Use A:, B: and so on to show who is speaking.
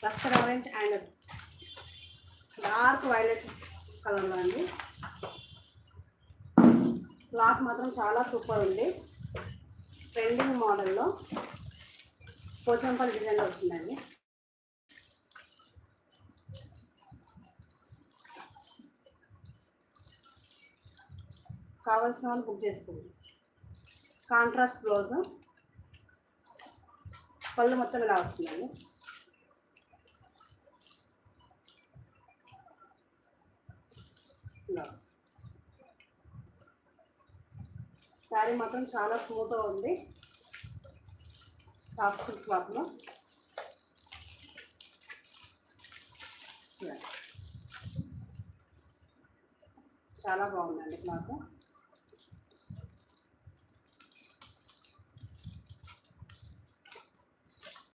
A: Custard orange and dark violet కలర్లో అండి. Cloth మాత్రం చాలా సూపర్ ఉంది. ట్రెండింగ్ మోడల్లో పోచంపల్లి డిజైన్లో వచ్చిందండి. కావాల్సిన వాళ్ళు బుక్ చేసుకోండి. కాంట్రాస్ట్ బ్లౌజ్, పళ్ళు మొత్తం ఇలా వస్తుందండి. శారీ మాత్రం చాలా స్మూత్గా ఉంది, సాఫ్ట్ సిల్క్ క్లాత్లో. చాలా బాగుందండి క్లాత్.